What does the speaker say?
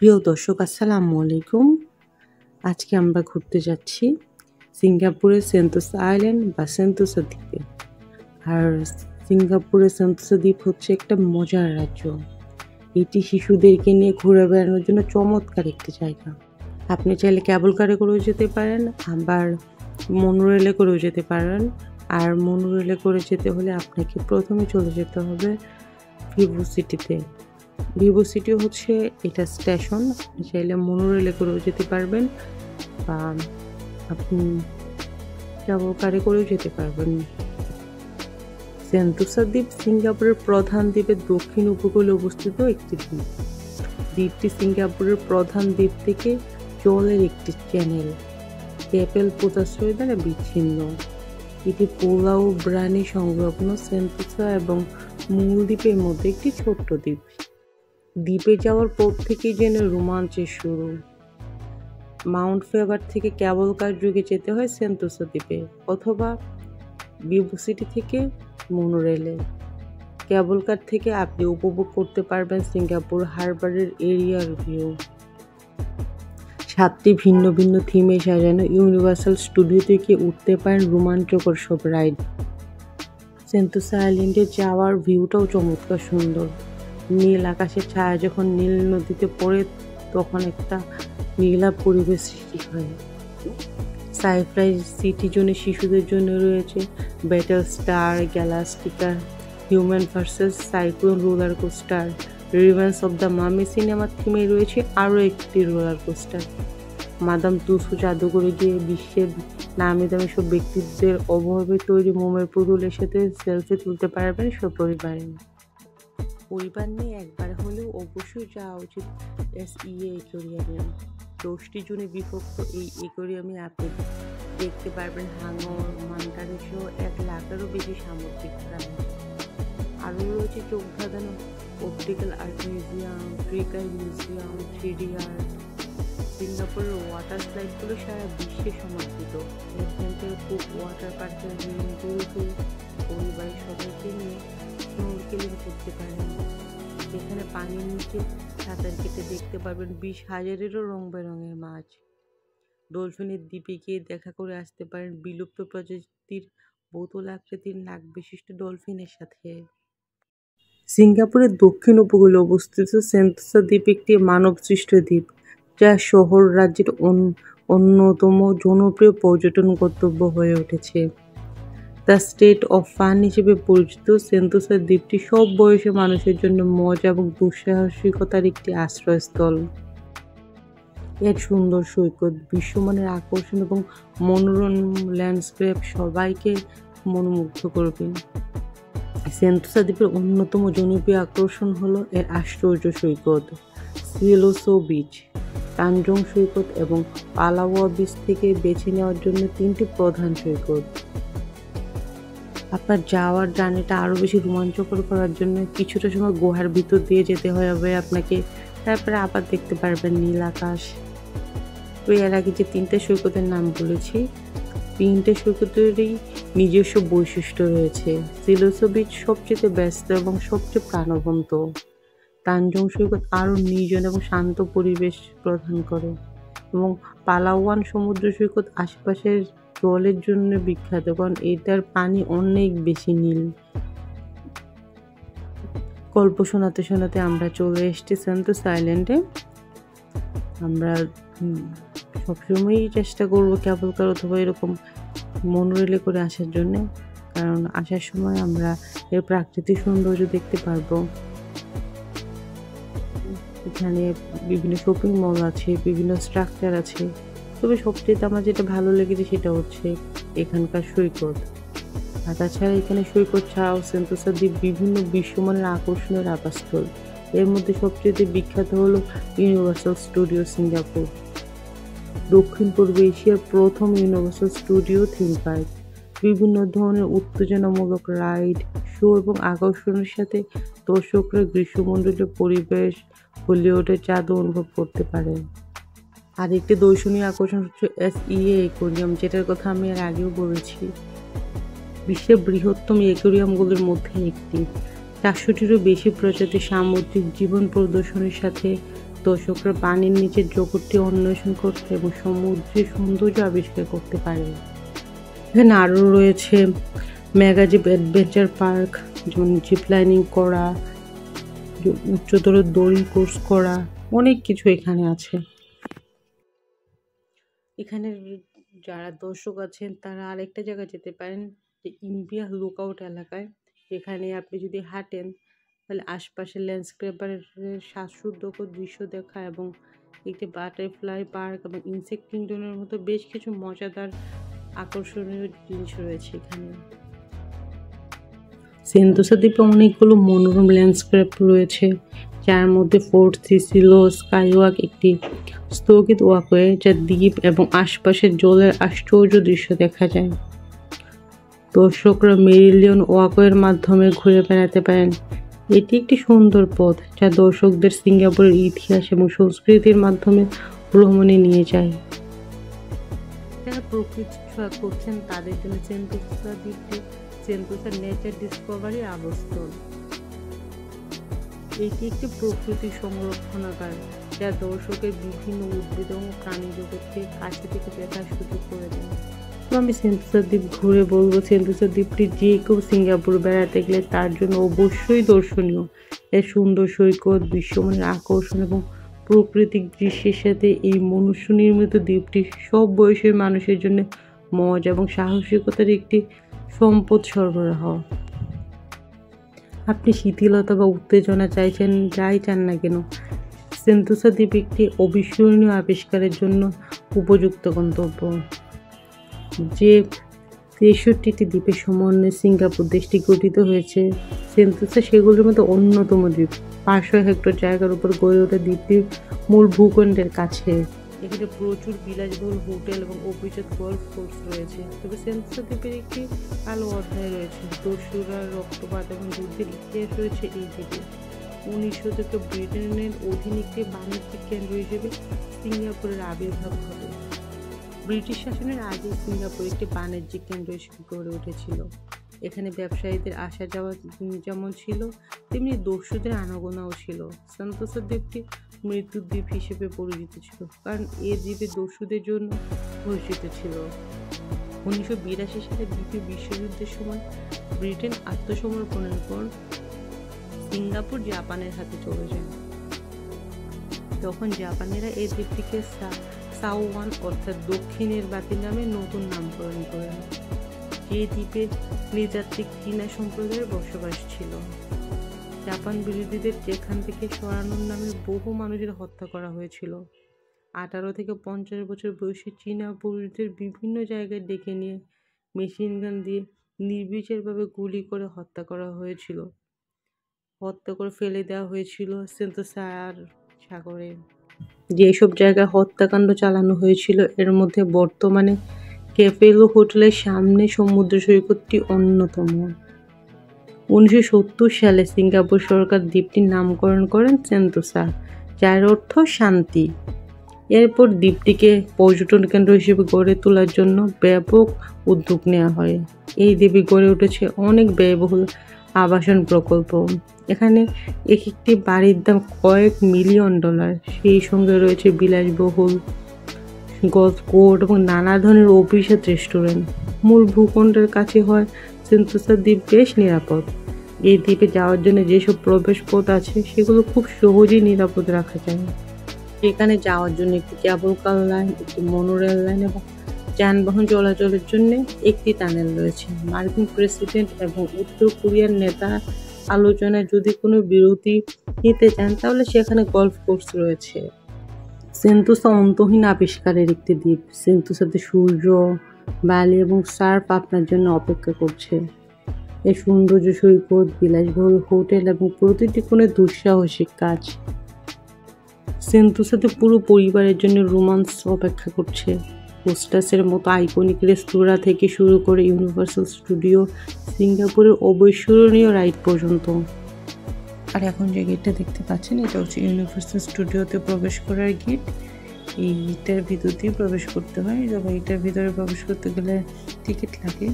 প্রিয় দর্শক আসসালামু আলাইকুম। আজকে আমরা ঘুরতে যাচ্ছি সিঙ্গাপুরের সেন্তোসা আইল্যান্ড বা সেন্তোসা দ্বীপে। আর সিঙ্গাপুরের সেন্তোসা দ্বীপ হচ্ছে একটা মজার রাজ্য। এটি শিশুদেরকে নিয়ে ঘুরে বেড়ানোর জন্য চমৎকার একটি জায়গা। আপনি চাইলে ক্যাবল কারে করেও যেতে পারেন, আবার মনোরেলে করেও যেতে পারেন। আর মনোরেলে করে যেতে হলে আপনাকে প্রথমে চলে যেতে হবে ভিভো সিটিতে। ভিভো সিটি হচ্ছে এটা স্টেশন। আপনি চাইলে মনোরেলে করেও যেতে পারবেন বা আপনি ক্যাবল কারে করেও যেতে পারবেন। সেন্তোসা দ্বীপ সিঙ্গাপুরের প্রধান দ্বীপের দক্ষিণ উপকূলে অবস্থিত একটি দ্বীপ। দ্বীপটি সিঙ্গাপুরের প্রধান দ্বীপ থেকে জলের একটি চ্যানেল ক্যাপেল পোতাশ্রয় দ্বারা বিচ্ছিন্ন। এটি পুলাউ ব্রানি সংলগ্ন সেন্তোসা এবং মূল দ্বীপের মধ্যে একটি ছোট্ট দ্বীপ। দ্বীপে যাওয়ার পথ থেকেই যেন রোমাঞ্চের শুরু। মাউন্ট ফেভার থেকে ক্যাবল কার যোগে যেতে হয় সেন্তোসা দ্বীপে, অথবা ভিভো সিটি থেকে মনোরেলে। ক্যাবল কার থেকে আপনি উপভোগ করতে পারবেন সিঙ্গাপুর হারবারের এরিয়ার ভিউ। 7টি ভিন্ন ভিন্ন থিমে সাজানো ইউনিভার্সাল স্টুডিও থেকে উঠতে পারেন রোমাঞ্চকর সব রাইড। সেন্তোসা আইল্যান্ডে যাওয়ার ভিউটাও চমৎকার সুন্দর। নীল আকাশের ছায়া যখন নীল নদীতে পড়ে তখন একটা নীলাভ পরিবেশ সৃষ্টি হয়। সাইফ্রাই সিটি জোনে শিশুদের জন্য রয়েছে Battlestar Galactica, Human versus Cylon roller coaster. Revenge of the Mummy সিনেমার থিমে রয়েছে আরও একটি রোলার কোস্টার। মাদাম তুসো জাদুঘরে গিয়ে বিশ্বের নামি দামি সব ব্যক্তিত্বের অভাবে তৈরি মোমের পুতুলের সাথে সেলফি তুলতে পারবেন সপরিবারে। পরিবার নিয়ে একবার হলেও অবশ্যই যাওয়া উচিত SEA অ্যাকোয়ারিয়ামে। 10টি জোনে বিভক্ত এই অ্যাকোয়ারিয়ামে আপনি দেখতে পারবেন হাঙর, মান্টারে সহ 1 লাখেরও বেশি সামুদ্রিক প্রাণী। আরও রয়েছে চোখ ধাঁধানো অপটিক্যাল আর্ট মিউজিয়াম, ট্রিকার মিউজিয়াম, 3D আর্ট। সিঙ্গাপুরের ওয়াটার স্লাইডগুলো সারা বিশ্বে সমর্থিত। অ্যাডভেঞ্চার কুক ওয়াটার পার্কের রিংগুলোকে পরিবারের সবাইকে নিয়ে স্নোরকেলিং করতে পারেন, যেখানে পানির নিচে সাঁতার কেটে দেখতে পারবেন 20,000-এরও রং বেরঙের মাছ। ডলফিনের দ্বীপে গিয়ে দেখা করে আসতে পারেন বিলুপ্ত প্রজাতির বোতল আকৃতির নাক বিশিষ্ট ডলফিনের সাথে। সিঙ্গাপুরের দক্ষিণ উপকূলে অবস্থিত সেন্তোসা দ্বীপ একটি মানবসৃষ্ট দ্বীপ, যা শহর রাজ্যের অন্যতম জনপ্রিয় পর্যটন গন্তব্য হয়ে উঠেছে। দ্য স্টেট অফ ফান হিসেবে পরিচিত সেন্তোসা দ্বীপটি সব বয়সের মানুষের জন্য মজা এবং দুঃসাহসিকতার একটি আশ্রয়স্থল। এর সুন্দর সৈকত, বিশ্বমানের আকর্ষণ এবং মনোরম ল্যান্ডস্কেপ সবাইকে মনোমুগ্ধ করবে। সেন্তোসা দ্বীপের অন্যতম জনপ্রিয় আকর্ষণ হলো এর আশ্চর্য সৈকত সিলোসো বিচ, তানজং সৈকত এবং পালাওয়া বিচ থেকে বেছে নেওয়ার জন্য 3টি প্রধান সৈকত। আপনার যাওয়ার জার্নিটা আরও বেশি রোমাঞ্চকর করার জন্য কিছুটা সময় গুহার ভিতর দিয়ে যেতে হবে আপনাকে, তারপরে আবার দেখতে পারবেন নীল আকাশ। তো এর আগে যে 3টে সৈকতের নাম বলেছি, 3টে সৈকতেরই নিজস্ব বৈশিষ্ট্য রয়েছে। সিলোসো বিচ সবচেয়ে ব্যস্ত এবং সবচেয়ে প্রাণবন্ত। তানজং সৈকত আরও নির্জন এবং শান্ত পরিবেশ প্রদান করে, এবং পালাওয়ান সমুদ্র সৈকত আশেপাশের জলের জন্য বিখ্যাত, কারণ এটার পানি অনেক বেশি নীল। গল্প শোনাতে শোনাতে আমরা চলে এসেছি সেন্তোসা আইল্যান্ডে। আমরা সবসময়ই চেষ্টা করবো ক্যাবল কার অথবা এরকম মনোরেলে করে আসার জন্য, কারণ আসার সময় আমরা এর প্রাকৃতিক সৌন্দর্য দেখতে পারবো। এখানে বিভিন্ন শপিং মল আছে, বিভিন্ন স্ট্রাকচার আছে, তবে সবচেয়ে আমার যেটা ভালো লেগেছে সেটা হচ্ছে এখানকার সৈকত। আর তাছাড়া এখানে সৈকত ছাড়াও সেন্তোসা দ্বীপ বিভিন্ন বিশ্বমানের আকর্ষণের আবাসস্থল। এর মধ্যে সবচেয়ে বিখ্যাত হলো ইউনিভার্সাল স্টুডিও সিঙ্গাপুর, দক্ষিণ পূর্ব এশিয়ার প্রথম ইউনিভার্সাল স্টুডিও থিম পার্ক। বিভিন্ন ধরনের উত্তেজনামূলক রাইড, শো এবং আকর্ষণের সাথে দর্শকরা গ্রীষ্মমণ্ডলীয় পরিবেশ, হলিউডের জাদু অনুভব করতে পারে। আর একটি দর্শনীয় আকর্ষণ হচ্ছে SEA অ্যাকোয়ারিয়াম, যেটার কথা আমি এর আগেও বলেছি। বিশ্বের বৃহত্তম অ্যাকোয়ারিয়ামগুলোর মধ্যে একটি। 400টিরও বেশি প্রজাতির সামুদ্রিক জীবন প্রদর্শনের সাথে দর্শকরা পানির নিচের জগৎটি অন্বেষণ করতে এবং সমুদ্রের সৌন্দর্য আবিষ্কার করতে পারে। এখানে আরও রয়েছে মেগাজিপ অ্যাডভেঞ্চার পার্ক, যেমন জিপ লাইনিং করা, উচ্চতর দড়ি কোর্স করা, অনেক কিছু এখানে আছে। এখানে যারা দর্শক আছেন তারা আরেকটা জায়গায় যেতে পারেন, যে ইম্পিয়া লুকআউট এলাকায়। এখানে আপনি যদি হাঁটেন তাহলে আশপাশের ল্যান্ডস্কেপারের শ্বাসরুদ্ধকর দৃশ্য দেখা এবং একটি বাটারফ্লাই পার্ক এবং ইনসেক্ট কিংডমের মতো বেশ কিছু মজাদার আকর্ষণীয় জিনিস রয়েছে এখানে। সেন্তোসা দ্বীপে অনেকগুলো মনোরম ল্যান্ডস্কেপ রয়েছে, যার মধ্যে ফোর্ট সিসিলো স্কাইওয়াক একটি স্থগিত ওয়াকওয়ে, যা দ্বীপ এবং আশপাশের জলের আশ্চর্য দৃশ্য দেখা যায়। দর্শকরা মেরিলিয়ন ওয়াকওয়ের মাধ্যমে ঘুরে বেড়াতে পারেন। এটি একটি সুন্দর পথ যা দর্শকদের সিঙ্গাপুরের ইতিহাস এবং সংস্কৃতির মাধ্যমে ভ্রমণে নিয়ে যায়। যারা প্রকৃতি ছোঁয়া করছেন তাদের জন্য সেন্তোসা দ্বীপটি সেন্তোসা নেচার ডিসকভারি আবাসস্থল। এটি একটি প্রকৃতি সংরক্ষণাগার যা দর্শকের বিভিন্ন উদ্ভিদ এবং প্রাণী জগৎকে কাছে থেকে দেখার সুযোগ করে দেয়। তো আমি সেন্তোসা দ্বীপ ঘুরে বলবো, সেন্তোসা দ্বীপটি যে কেউ সিঙ্গাপুর বেড়াতে গেলে তার জন্য অবশ্যই দর্শনীয়। এর সুন্দর সৈকত, বিশ্বমানের আকর্ষণ এবং প্রাকৃতিক দৃশ্যের সাথে এই মনুষ্য নির্মিত দ্বীপটি সব বয়সের মানুষের জন্য মজা এবং সাহসিকতার একটি সম্পদ সরবরাহ। আপনি শিথিলতা বা উত্তেজনা চাইছেন, যাই চান না কেন, সেন্তোসা দ্বীপ একটি অবিস্মরণীয় আবিষ্কারের জন্য উপযুক্ত গন্তব্য। যে ৬৩টি দ্বীপের সমন্বয়ে সিঙ্গাপুর দেশটি গঠিত হয়েছে, সেন্তোসা সেগুলোর মধ্যে অন্যতম দ্বীপ। ৫০০ হেক্টর জায়গার উপর গড়ে ওঠা দ্বীপটির মূল ভূখণ্ডের কাছে। এখানে প্রচুর বিলাসবহুল হোটেল এবং অভিজাত গল্ফ কোর্স রয়েছে। তবে সেন্তোসা দ্বীপের একটি কালো অধ্যায় রয়েছে। দস্যুরা, রক্তপাত এবং যুদ্ধের ইতিহাস রয়েছে এই দ্বীপে। ১৯ শতকে ব্রিটেনের অধীনে একটি বাণিজ্যিক কেন্দ্র হিসেবে সিঙ্গাপুরের আবির্ভাব ঘটে। ব্রিটিশ শাসনের আগে সিঙ্গাপুর একটি বাণিজ্যিক কেন্দ্র হিসেবে গড়ে উঠেছিল। এখানে ব্যবসায়ীদের আসা যাওয়া যেমন ছিল, তেমনি দস্যুদের আনাগোনাও ছিল। সেন্তোসা দ্বীপটি মৃত্যুর দ্বীপ হিসেবে পরিচিত ছিল, কারণ এই দ্বীপে দস্যুদের জন্য ঘোষিত ছিল। ১৯৮২ সালে দ্বিতীয় বিশ্বযুদ্ধের সময় ব্রিটেন আত্মসমর্পণের পর সিঙ্গাপুর জাপানের হাতে চলে যায়। তখন জাপানিরা এই দ্বীপটিকে সাওয়ান অর্থাৎ দক্ষিণের বাতি নামে নতুন নামকরণ করেন। এই দ্বীপে নৃতাত্ত্বিক চীনা সম্প্রদায়ের বসবাস ছিল। জাপান বিরোধীদের যেখান থেকে সরানোর নামে বহু মানুষের হত্যা করা হয়েছিল। ১৮ থেকে ৫০ বছর বয়সী চীনা পুরুষদের বিভিন্ন জায়গায় ডেকে নিয়ে মেশিন গান দিয়ে নির্বিচারভাবে গুলি করে হত্যা করা হয়েছিল। হত্যা করে ফেলে দেওয়া হয়েছিল সেন্তোসা সাগরে। যেসব জায়গায় হত্যাকাণ্ড চালানো হয়েছিল এর মধ্যে বর্তমানে ক্যাপেলো হোটেলের সামনে সমুদ্র সৈকতটি অন্যতম। ১৯৭০ সালে সিঙ্গাপুর সরকার দ্বীপটির নামকরণ করেন সেন্তোসা, যার অর্থ শান্তি। এরপর দ্বীপটিকে পর্যটন কেন্দ্র হিসেবে গড়ে তোলার জন্য ব্যাপক উদ্যোগ নেওয়া হয়। এই দ্বীপে গড়ে উঠেছে অনেক ব্যয়বহুল আবাসন প্রকল্প। এখানে এক একটি বাড়ির দাম কয়েক মিলিয়ন ডলার। সেই সঙ্গে রয়েছে বিলাসবহুল গলফ কোর্ট এবং নানা ধরনের অভিজাত রেস্টুরেন্ট। মূল ভূখণ্ডের কাছে হয় সেন্তোসা দ্বীপ বেশ নিরাপদ। এই দ্বীপে যাওয়ার জন্য যেসব প্রবেশ পথ আছে সেগুলো খুব সহজেই নিরাপদ রাখা যায়। এখানে যাওয়ার জন্য একটি কেবল কার লাইন, একটি মনোরেল লাইন এবং যানবাহন চলাচলের জন্য একটি টানেল রয়েছে। মার্কিন প্রেসিডেন্ট এবং উত্তর কোরিয়ার নেতা আলোচনায় যদি কোনো বিরতি নিতে চান তাহলে সেখানে গলফ কোর্স রয়েছে। সেন্তোসা অন্তহীন আবিষ্কারের একটি দ্বীপ। সেন্তোসাতে সূর্য, বালি এবং সার্ফ আপনার জন্য অপেক্ষা করছে। এই সৌন্দর্য সৈকত, বিলাসবহুল হোটেল এবং প্রতিটি কোণে দুঃসাহসিক কাজ। সেন্তোসাতে পুরো পরিবারের জন্য রোমান্স অপেক্ষা করছে। হোস্টেসের মতো আইকনিক রেস্তোরাঁ থেকে শুরু করে ইউনিভার্সাল স্টুডিও, সিঙ্গাপুরের অবিস্মরণীয় রাইড পর্যন্ত। আর এখন যে গেটটা দেখতে পাচ্ছেন এটা হচ্ছে ইউনিভার্সাল স্টুডিওতে প্রবেশ করার গেট। এইটার ভিতর দিয়ে প্রবেশ করতে হয়, তবে এটার ভিতরে প্রবেশ করতে গেলে টিকিট লাগে।